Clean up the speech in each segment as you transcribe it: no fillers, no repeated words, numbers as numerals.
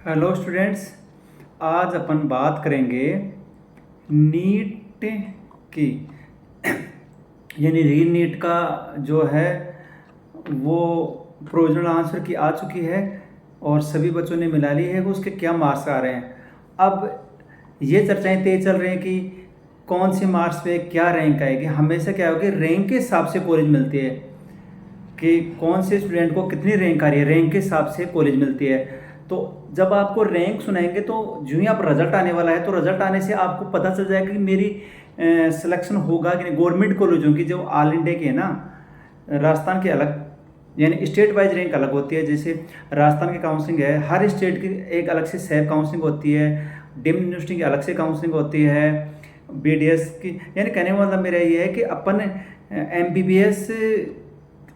Hello students. आज अपन बात करेंगे नीट की। यानी री नीट का जो है वो प्रोविजनल आंसर की आ चुकी है और सभी बच्चों ने मिला ली है कि उसके क्या मार्क्स आ रहे हैं। अब ये चर्चाएं तेज चल रही हैं कि कौन से मार्क्स पे क्या रैंक आएगी। हमेशा क्या होगी, रैंक के हिसाब से कॉलेज मिलती है कि कौन से स्टूडेंट को कितनी रैंक आ रही है, रैंक के हिसाब से कॉलेज मिलती है। तो जब आपको रैंक सुनाएंगे तो जो ही आप रिजल्ट आने वाला है तो रिजल्ट आने से आपको पता चल जाएगा कि मेरी सिलेक्शन होगा कि नहीं। गवर्नमेंट कॉलेजों की जो ऑल इंडिया की है ना, राजस्थान के अलग, यानी स्टेट वाइज रैंक अलग होती है। जैसे राजस्थान की काउंसलिंग है, हर स्टेट की एक अलग से सेल्फ काउंसलिंग होती है, डीम्ड यूनिवर्सिटी की अलग से काउंसलिंग होती है, बीडीएस की। यानी कहने का मतलब मेरा ये है कि अपन एमबीबीएस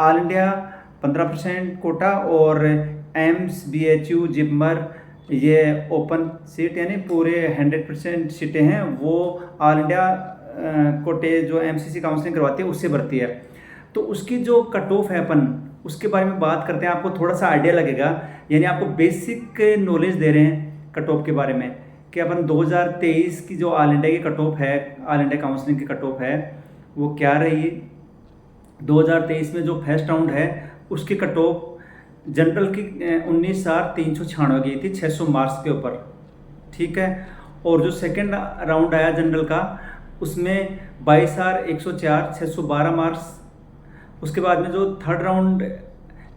ऑल इंडिया 15% कोटा और एम्स बीएचयू जिपमर ये ओपन सीट यानी पूरे 100% सीटें हैं वो ऑल इंडिया कोटे जो एमसीसी काउंसलिंग करवाती है उससे भरती है। तो उसकी जो कट ऑफ है अपन उसके बारे में बात करते हैं, आपको थोड़ा सा आइडिया लगेगा। यानी आपको बेसिक नॉलेज दे रहे हैं कट ऑफ के बारे में कि अपन 2023 की जो ऑल इंडिया की कट ऑफ है, ऑल इंडिया काउंसलिंग की कट ऑफ है वो क्या रही। 2023 में जो फर्स्ट राउंड है उसकी कट ऑफ जनरल की 19,396 गई थी 600 मार्क्स के ऊपर, ठीक है। और जो सेकंड राउंड आया जनरल का उसमें 22,104 612 मार्क्स। उसके बाद में जो थर्ड राउंड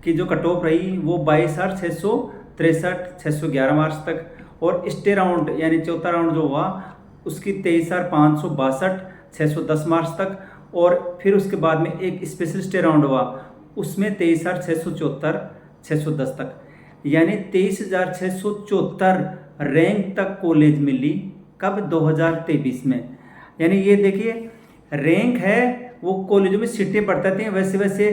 की जो कट ऑफ रही वो 22,663 611 मार्क्स तक। और स्टे राउंड यानी चौथा राउंड जो हुआ उसकी 23,562 610 मार्क्स तक। और फिर उसके बाद में एक स्पेशल स्टे राउंड हुआ उसमें 23,674 610 तक, यानी 23,674 रैंक तक कॉलेज मिली। कब? 2023 में। यानी ये देखिए रैंक है वो कॉलेजों में सीटें बढ़ती हैं वैसे वैसे।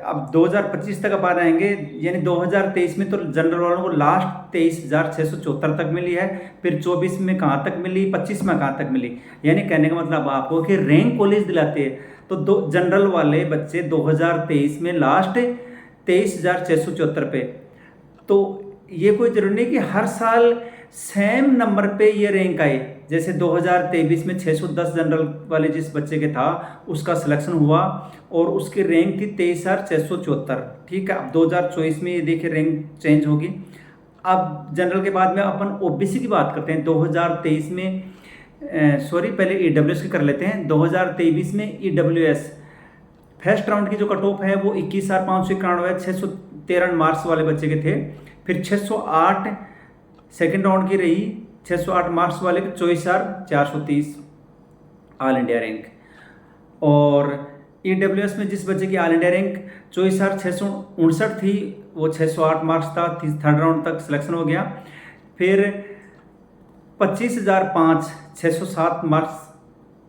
अब 2025 तक अब आ जाएंगे, यानी 2023 में तो जनरल वालों को लास्ट 23,674 तक मिली है, फिर 24 में कहाँ तक मिली, 25 में कहाँ तक मिली। यानी कहने का मतलब आपको कि रैंक कॉलेज दिलाते हैं। तो दो जनरल वाले बच्चे 2023 में लास्ट 23,674 पे। तो ये कोई जरूरी नहीं कि हर साल सेम नंबर पे ये रैंक आए। जैसे 2023 में 610 जनरल वाले जिस बच्चे के था उसका सिलेक्शन हुआ और उसकी रैंक थी 23,674, ठीक है। अब 2024 में ये देखिए रैंक चेंज होगी। अब जनरल के बाद में अपन ओबीसी की बात करते हैं। 2023 में पहले ईडब्ल्यूएस की कर लेते हैं। 2023 में ईडब्ल्यूएस फर्स्ट राउंड की जो कट ऑफ है वो 21,591 613 मार्क्स वाले बच्चे के थे। फिर 608 सेकेंड राउंड की रही, 608 मार्क्स वाले के 24,430 ऑल इंडिया रैंक। और ईडब्ल्यूएस में जिस बच्चे की ऑल इंडिया रैंक 24,659 थी वो 608 मार्क्स था, थर्ड राउंड तक सिलेक्शन हो गया। फिर 25,005 607 मार्क्स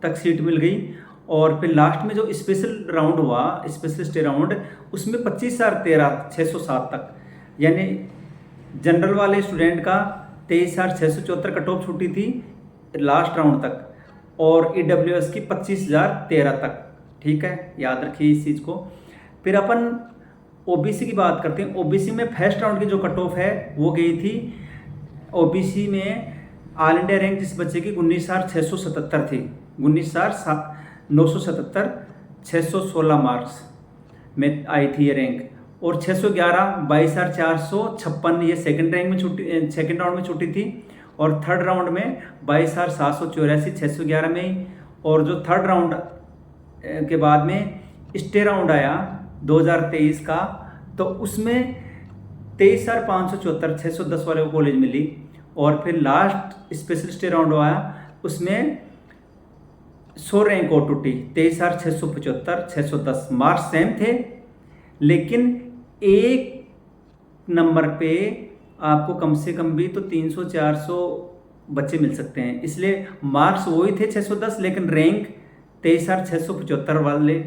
तक सीट मिल गई। और फिर लास्ट में जो स्पेशल राउंड हुआ, स्पेशल स्टे राउंड, उसमें 25,013 607 तक, यानी जनरल वाले स्टूडेंट का 23,674 कट ऑफ छूटी थी लास्ट राउंड तक और ईडब्ल्यूएस की 25,013 तक, ठीक है। याद रखिए इस चीज़ को। फिर अपन ओबीसी की बात करते हैं। ओबीसी में फर्स्ट राउंड की जो कट ऑफ है वो गई थी, ओबीसी में ऑल इंडिया रैंक जिस बच्चे की 19,677 थी, 19,977 616 मार्क्स में आई थी ये रैंक। और 611 22,456 ये सेकंड रैंक में छूटी, सेकंड राउंड में छूटी थी। और थर्ड राउंड में 22,784 611 में। और जो थर्ड राउंड के बाद में स्टे राउंड आया 2023 का तो उसमें 23,574 610 वाले को कॉलेज मिली। और फिर लास्ट स्पेशल स्टे राउंड आया उसमें 100 रैंक और टूटी, 23,675 610 मार्क्स सेम थे लेकिन एक नंबर पे आपको कम से कम भी तो 300-400 बच्चे मिल सकते हैं। इसलिए मार्क्स वही थे 610 लेकिन रैंक 23,675 वाले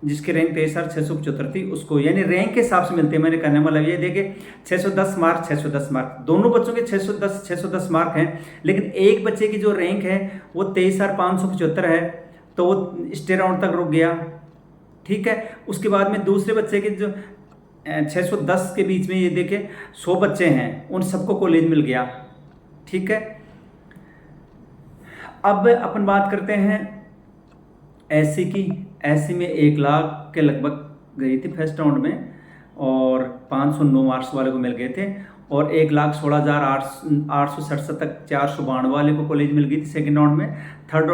जिसकी रैंक 23,675 थी उसको, यानी रैंक के हिसाब से मिलते हैं। मैंने कहने वाला ये देखिए 610 मार्क 610 मार्क दोनों बच्चों के 610 मार्क हैं, लेकिन एक बच्चे की जो रैंक है वो 23,575 है तो वो स्टे राउंड तक रुक गया, ठीक है। उसके बाद में दूसरे बच्चे के जो 610 के बीच में, ये देखें 100 बच्चे हैं, उन सबको कॉलेज मिल गया। ठीक है, अब अपन बात करते हैं एससी की। एससी में 1 लाख के लगभग गई थी फर्स्ट राउंड में, और 509 मार्क्स वाले को मिल गए थे, और 1,16,867 तक 492 वाले को कॉलेज मिल गई थी सेकेंड राउंड में। थर्ड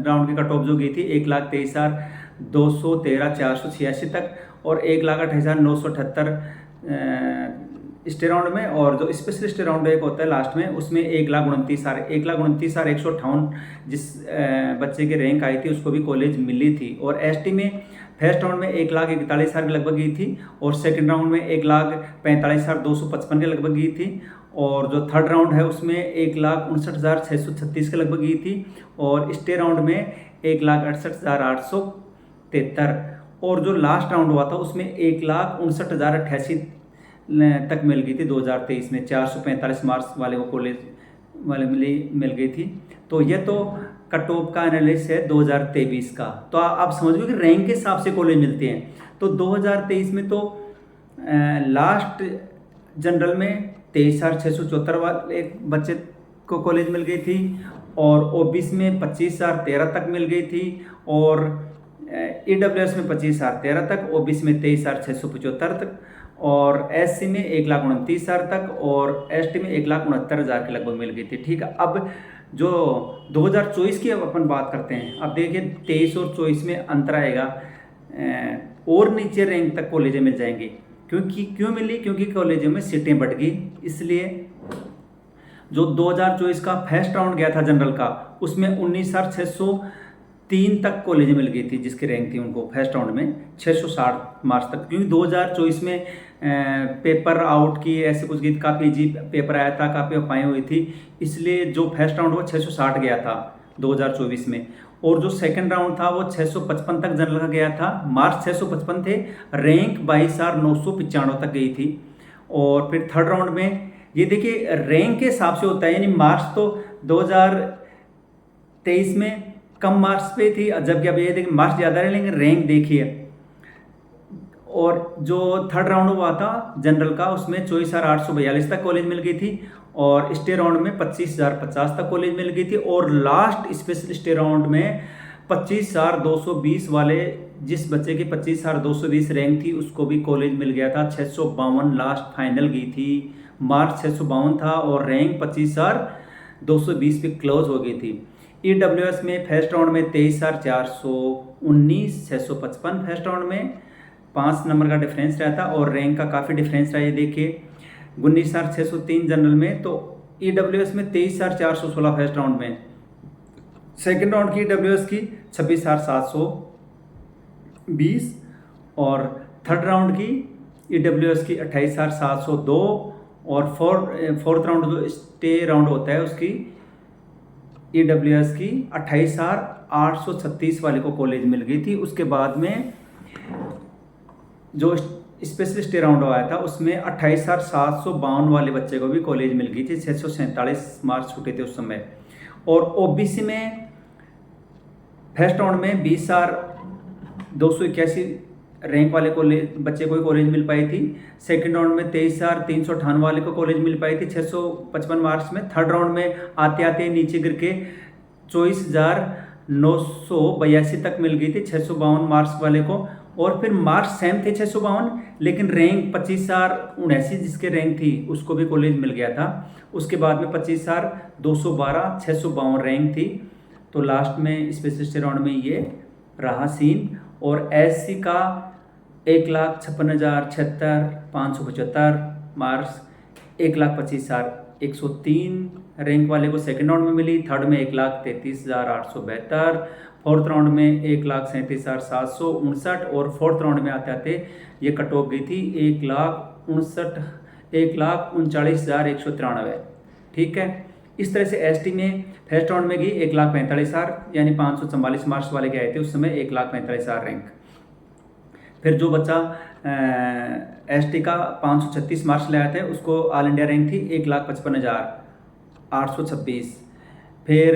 राउंड की कट ऑफ जो गई थी 1,23,213 486 तक, और 1,28,978 स्टे राउंड में। और जो स्पेशलिस्ट राउंड एक होता है लास्ट में, उसमें 1,29,158 जिस बच्चे की रैंक आई थी उसको भी कॉलेज मिली थी। और एसटी में फर्स्ट राउंड में 1,41,000 के लगभग गई थी, और सेकंड राउंड में 1,45,255 के लगभग गई थी, और जो थर्ड राउंड है उसमें 1,59,636 के लगभग गई थी, और स्टे राउंड में 1,68,873, और जो लास्ट राउंड हुआ था उसमें 1,59,088 तक मिल गई थी 2023 में। 445 मार्क्स वाले को कॉलेज वाले मिल गई थी। तो ये तो कट ऑफ का एनालिसिस है 2023 का। तो आप समझ गए कि रैंक के हिसाब से कॉलेज मिलते हैं। तो 2023 में तो लास्ट जनरल में 23,674 वाले बच्चे को कॉलेज मिल गई थी, और ओबीसी में 25,013 तक मिल गई थी, और ईडब्ल्यूएस में 25,013 तक, ओबीसी में 23,675 तक, और एससी में 1,29,000 तक, और एसटी में 1,69,000 के लगभग मिल गई थी। ठीक है, अब जो 2024 की अब अपन बात करते हैं। अब देखिए 23 और 24 में अंतर आएगा, और नीचे रैंक तक कॉलेजें मिल जाएंगी। क्यों मिली? क्योंकि कॉलेजों में सीटें बढ़ गई। इसलिए जो 2024 का फर्स्ट राउंड गया था जनरल का, उसमें 19,603 तक कॉलेजें मिल गई थी, जिसकी रैंक थी उनको फर्स्ट राउंड में 660 मार्क्स तक। क्योंकि 2024 में पेपर आउट की ऐसे कुछ गई, काफ़ी अजीब पेपर आया था, काफ़ी अफवाहें हुई थी, इसलिए जो फर्स्ट राउंड वो 660 गया था 2024 में। और जो सेकंड राउंड था वो 655 तक जनरल का गया था, मार्क्स 655 थे, रैंक 22,995 तक गई थी। और फिर थर्ड राउंड में ये देखिए रैंक के हिसाब से होता है, यानी मार्क्स तो 2023 में कम मार्क्स पे थी, जबकि अब ये देखिए मार्क्स ज़्यादा रहे, लेकिन रैंक देखिए। और जो थर्ड राउंड हुआ था जनरल का, उसमें 24,842 तक कॉलेज मिल गई थी, और स्टे राउंड में 25,050 तक कॉलेज मिल गई थी, और लास्ट स्पेशल स्टे राउंड में 25,220 वाले, जिस बच्चे की 25,220 रैंक थी उसको भी कॉलेज मिल गया था। 652 लास्ट फाइनल गई थी, मार्क्स 652 था, और रैंक 25,220 पे क्लोज हो गई थी। ईडब्ल्यूएस में फर्स्ट राउंड में 23,419 655 फर्स्ट राउंड में 5 नंबर का डिफरेंस रहता, और रैंक का काफ़ी डिफरेंस रहा। ये देखिए 19,603 जनरल में, तो ईडब्ल्यूएस में 23,416 फर्स्ट राउंड में, सेकंड राउंड की ईडब्ल्यूएस की 26,720, और थर्ड राउंड की ईडब्ल्यूएस की 28,702, और फोर्थ राउंड जो स्टे राउंड होता है उसकी ईडब्ल्यूएस की 28,836 वाले को कॉलेज मिल गई थी। उसके बाद में जो स्पेशल स्टे राउंड आया था उसमें 28,752 वाले बच्चे को भी कॉलेज मिल गई थी। 647 मार्क्स छूटे थे उस समय। और ओबीसी में फर्स्ट राउंड में 20,281 रैंक वाले बच्चे को ही कॉलेज मिल पाई थी। सेकंड राउंड में 23,398 वाले को कॉलेज मिल पाई थी 655 मार्क्स में। थर्ड राउंड में आते आते नीचे गिर के 24,982 तक मिल गई थी 652 मार्क्स वाले को। और फिर मार्क्स सेम थे 652, लेकिन रैंक 25,079 जिसके रैंक थी उसको भी कॉलेज मिल गया था। उसके बाद में 25,212 652 रैंक थी। तो लास्ट में स्पेशलिस्ट राउंड में ये रहा सीन। और एससी का 1,56,076 मार्क्स 1,25,103 रैंक वाले को सेकंड राउंड में मिली। थर्ड में 1,33,872, फोर्थ राउंड में 1,37,759, और फोर्थ राउंड में आते आते ये कट ऑफ गई थी 1,39,193। ठीक है, इस तरह से एसटी में फर्स्ट राउंड में गई 1,45,000 यानी 544 मार्क्स वाले के आए थे उस समय 1,45,000 रैंक। फिर जो बच्चा एसटी का 536 मार्क्स ले आए थे उसको ऑल इंडिया रैंक थी 1,55,826। फिर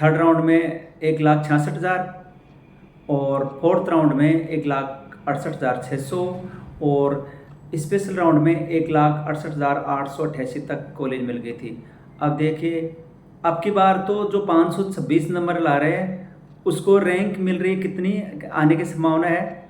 थर्ड राउंड में 1,66,000, और फोर्थ राउंड में 1,68,600, और स्पेशल राउंड में 1,68,888 तक कॉलेज मिल गई थी। अब देखिए, अब की बार तो जो 526 नंबर ला रहे हैं उसको रैंक मिल रही कितनी आने की संभावना है।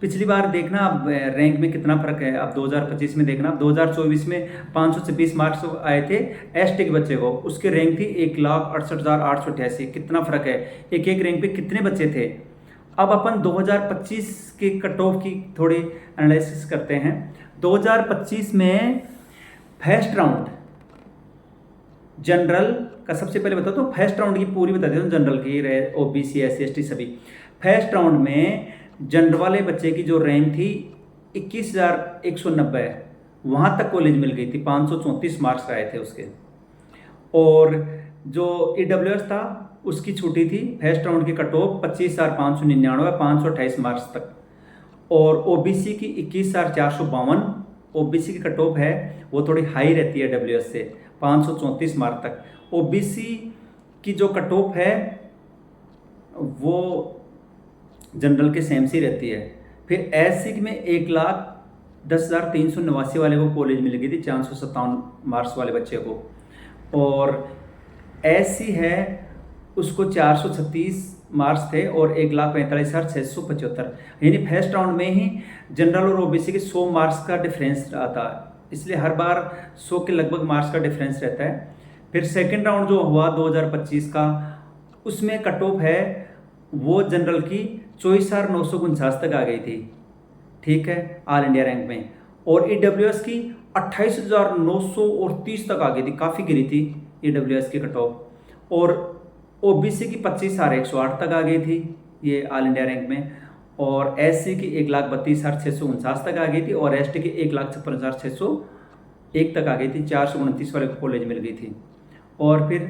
पिछली बार देखना अब रैंक में कितना फर्क है। अब 2025 में देखना, 2024 में 526 मार्क्स आए थे एसटी के बच्चे को, उसकी रैंक थी 1,68,888। कितना फर्क है, एक एक रैंक पे कितने बच्चे थे। अब अपन 2025 के कट ऑफ की थोड़ी एनालिसिस करते हैं। 2025 में फर्स्ट राउंड जनरल का सबसे पहले बता दो, फर्स्ट राउंड की पूरी बता देता हूँ, जनरल की रहे ओबीसी एससी एसटी सभी। फर्स्ट राउंड में जनरल वाले बच्चे की जो रैंक थी 21,190, वहाँ तक कॉलेज मिल गई थी, 534 मार्क्स आए थे उसके। और जो ईडब्ल्यूएस था उसकी छूटी थी फर्स्ट राउंड की कट ऑफ 25,599, 528 मार्क्स तक। और ओबीसी की 21,452, ओबीसी की कट ऑफ है वो थोड़ी हाई रहती है डब्ल्यूएस से, 534 मार्क तक। ओबीसी की जो कट ऑफ है वो जनरल के सेम सी रहती है। फिर एससी में 1,10,389 वाले को कॉलेज मिल गई थी, 457 मार्क्स वाले बच्चे को। और एससी है उसको 436 मार्क्स थे और 1,45,675, यानी फर्स्ट राउंड में ही जनरल और ओबीसी के 100 मार्क्स का डिफरेंस आता है, इसलिए हर बार 100 के लगभग मार्क्स का डिफरेंस रहता है। फिर सेकंड राउंड जो हुआ 2025 का, उसमें कट ऑफ है वो जनरल की 24,949 तक आ गई थी, ठीक है, ऑल इंडिया रैंक में। और ईडब्ल्यूएस की 28,930 तक आ गई थी, काफ़ी गिरी थी ईडब्ल्यूएस की कट ऑफ। और ओबीसी की 25,108 तक आ गई थी ये ऑल इंडिया रैंक में। और एससी की 1,32,649 तक आ गई थी और एसटी की 1,56,601 तक आ गई थी, 429 वाले को कॉलेज मिल गई थी। और फिर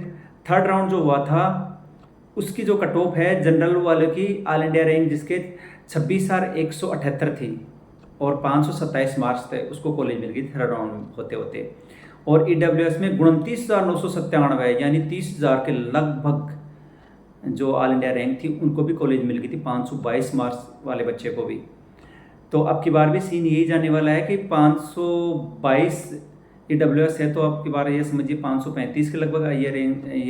थर्ड राउंड जो हुआ था उसकी जो कट ऑफ है जनरल वाले की ऑल इंडिया रैंक जिसके 26,178 थी और 527 मार्क्स थे, उसको कॉलेज मिल गई थी थर्ड राउंड होते होते। और ईडब्ल्यूएस में 29,997 यानी 30,000 के लगभग जो ऑल इंडिया रैंक थी उनको भी कॉलेज मिल गई थी, 522 मार्क्स वाले बच्चे को भी। तो अब की बार भी सीन यही जाने वाला है कि 522 ईडब्ल्यूएस है तो अब की बार ये समझिए 535 के लगभग ये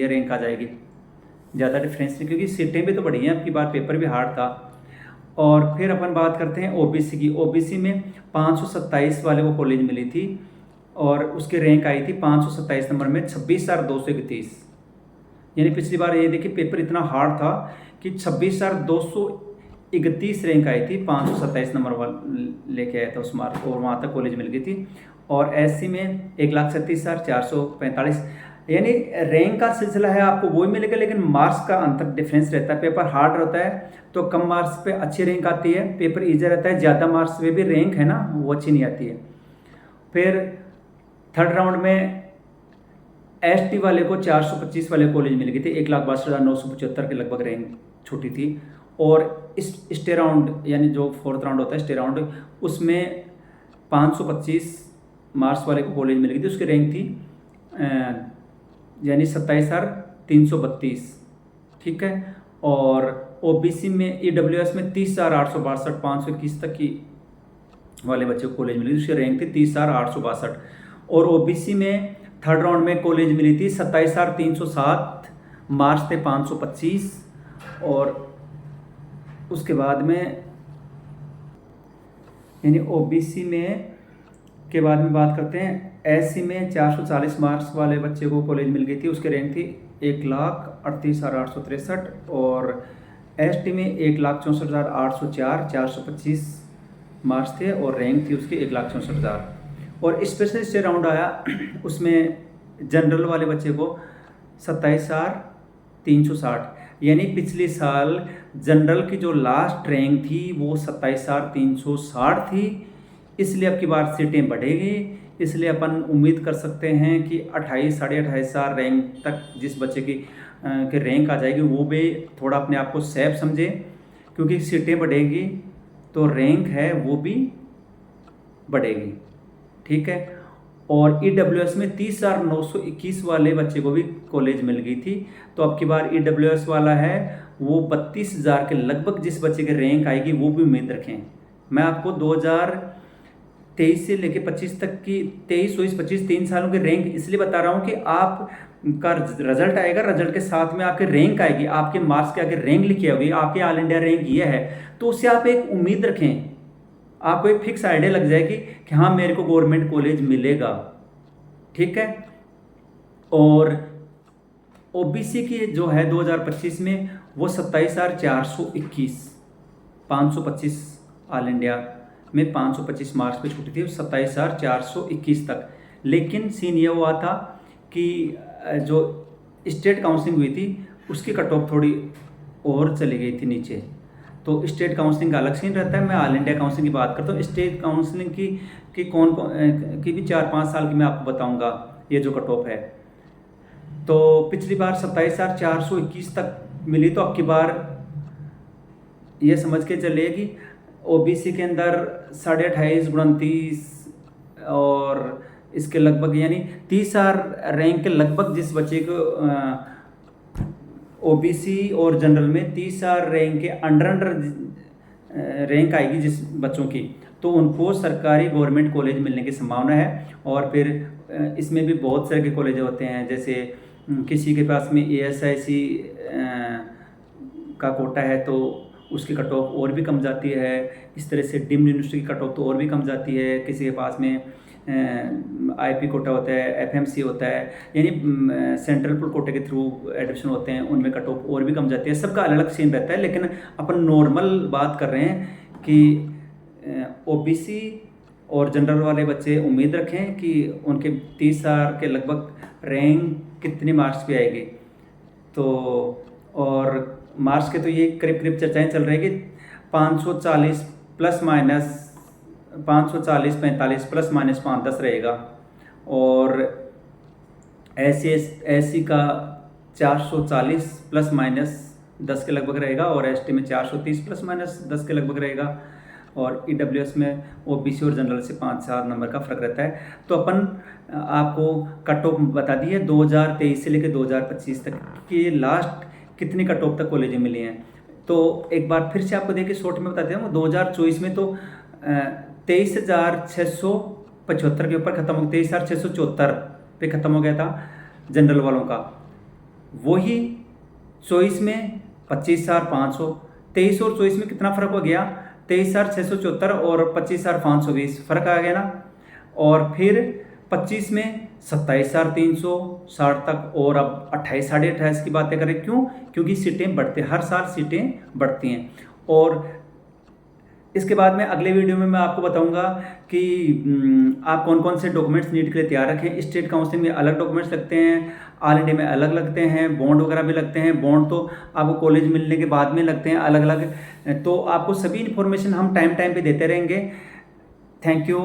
रैंक आ जाएगी, ज़्यादा डिफरेंस नहीं, क्योंकि सीटें भी तो बढ़ी हैं, अब की बार पेपर भी हार्ड था। और फिर अपन बात करते हैं ओबीसी की। ओबीसी में 527 वाले को कॉलेज मिली थी और उसकी रैंक आई थी 527 नंबर में 26,231, यानी पिछली बार ये देखिए पेपर इतना हार्ड था कि 26,231 रैंक आई थी, 527 नंबर लेके आया था उस मार्क और वहाँ तक कॉलेज मिल गई थी। और एससी में 1,37,445, यानी रैंक का सिलसिला है आपको वही मिलेगा, लेकिन मार्क्स का अंतर डिफरेंस रहता है। पेपर हार्ड रहता है तो कम मार्क्स पे अच्छी रैंक आती है, पेपर ईजी रहता है ज़्यादा मार्क्स पे भी रैंक है ना वो अच्छी नहीं आती है। फिर थर्ड राउंड में एसटी वाले को 425 वाले कॉलेज मिल गई थी, 1,62,975 के लगभग रैंक छूटी थी। और इस स्टे राउंड यानी जो फोर्थ राउंड होता है स्टे राउंड, उसमें 525 मार्क्स वाले को कॉलेज मिल गई थी, उसकी रैंक थी यानी 27,332, ठीक है। और ओबीसी में ईडब्ल्यूएस में 30,862, 521 तक की वाले बच्चे को कॉलेज मिली थी, उसकी रैंक थी 30,862। और ओबीसी में थर्ड राउंड में कॉलेज मिली थी 27,307, मार्क्स थे 525। और उसके बाद में यानी ओबीसी में के बाद में बात करते हैं एससी में 440 मार्क्स वाले बच्चे को कॉलेज मिल गई थी, उसकी रैंक थी 1,38,863। और एसटी में 1,64,804, 425 मार्क्स थे और रैंक थी उसकी 1,64,000। और स्पेशल स्टे राउंड आया उसमें जनरल वाले बच्चे को 27,360, यानी पिछले साल जनरल की जो लास्ट रैंक थी वो 27,360 थी, इसलिए अब की बार सीटें बढ़ेगी, इसलिए अपन उम्मीद कर सकते हैं कि 28 साढ़े 28,000 रैंक तक जिस बच्चे की रैंक आ जाएगी वो भी थोड़ा अपने आप को सेफ समझे, क्योंकि सीटें बढ़ेगी तो रैंक है वो भी बढ़ेगी, ठीक है। और ईडब्ल्यूएस में 30,921 वाले बच्चे को भी कॉलेज मिल गई थी, तो अब की बार ईडब्ल्यूएस वाला है वो 32,000 के लगभग जिस बच्चे की रैंक आएगी वो भी उम्मीद रखें। मैं आपको 23 से लेके 25 तक की 23, 24, 25 3 सालों की रैंक इसलिए बता रहा हूँ कि आप का रिजल्ट आएगा, रिजल्ट के साथ में आपके रैंक आएगी, आपके मार्क्स के आगे रैंक लिखी होगी, आपके ऑल इंडिया रैंक ये है, तो उससे आप एक उम्मीद रखें, आपको एक फिक्स आइडिया लग जाएगी कि हाँ मेरे को गवर्नमेंट कॉलेज मिलेगा। ठीक है। और ओबीसी की जो है 2025 में वो 27,421, 525 ऑल इंडिया में 525 मार्क्स पे छूटी थी 27,421 तक। लेकिन सीन ये हुआ था कि जो स्टेट काउंसलिंग हुई थी उसकी कट ऑफ थोड़ी और चली गई थी नीचे। तो स्टेट काउंसलिंग का अलग सीन रहता है, मैं ऑल इंडिया काउंसलिंग की बात करता हूँ। स्टेट काउंसलिंग की कौन की भी 4-5 साल की मैं आपको बताऊँगा ये जो कट ऑफ है। तो पिछली बार 27,421 तक मिली, तो अब की बार ये समझ के चलिए कि ओबीसी के अंदर 28.5, 29 और इसके लगभग यानी 30,000 रैंक के लगभग जिस बच्चे को ओबीसी और जनरल में 30,000 रैंक के अंडर रैंक आएगी जिस बच्चों की, तो उनको सरकारी गवर्नमेंट कॉलेज मिलने की संभावना है। और फिर इसमें भी बहुत सारे के कॉलेज होते हैं, जैसे किसी के पास में एएसआईसी का कोटा है तो उसकी कट ऑफ और भी कम जाती है। इस तरह से डीम्ड यूनिवर्सिटी की कट ऑफ तो और भी कम जाती है। किसी के पास में आईपी कोटा होता है, एफएमसी होता है, यानी सेंट्रल पुल कोटे के थ्रू एडमिशन होते हैं, उनमें कट ऑफ और भी कम जाती है। सबका अलग अलग सीन रहता है, लेकिन अपन नॉर्मल बात कर रहे हैं कि ओबीसी और जनरल वाले बच्चे उम्मीद रखें कि उनके 30,000 के लगभग रैंक कितने मार्क्स पे आएगी। तो और मार्क्स के तो ये करीब करीब चर्चाएं चल रही है कि 540 प्लस माइनस 540-45 प्लस माइनस 5-10 रहेगा। और एससी का 440 प्लस माइनस 10 के लगभग रहेगा, और एसटी में 430 प्लस माइनस 10 के लगभग रहेगा, और ईडब्ल्यूएस में ओबीसी और जनरल से 5-4 नंबर का फर्क रहता है। तो अपन आपको कट ऑफ बता दी है 2023 से लेकर 2025 तक कि लास्ट कितनी कट ऑफ तक कॉलेजें मिली हैं। तो एक बार फिर से आपको देखिए शॉर्ट में बताते हैं। 2024 में तो 23,675 के ऊपर खत्म हो, 23,674 पे खत्म हो गया था जनरल वालों का। वही 24 में 25,500, 23 और 24 में कितना फर्क हो गया, 23,674 और 25,520 फर्क आ गया ना। और फिर 25 में 27,360 तक, और अब 28, 28.5 की बातें करें। क्यों? क्योंकि सीटें बढ़ती, हर साल सीटें बढ़ती हैं। और इसके बाद में अगले वीडियो में मैं आपको बताऊंगा कि आप कौन कौन से डॉक्यूमेंट्स नीट के लिए तैयार रखें। स्टेट काउंसलिंग में अलग डॉक्यूमेंट्स लगते हैं, ऑल इंडिया में अलग लगते हैं, बॉन्ड वगैरह भी लगते हैं। बॉन्ड तो आपको कॉलेज मिलने के बाद में लगते हैं अलग अलग। तो आपको सभी इन्फॉर्मेशन हम टाइम पे देते रहेंगे। Thank you.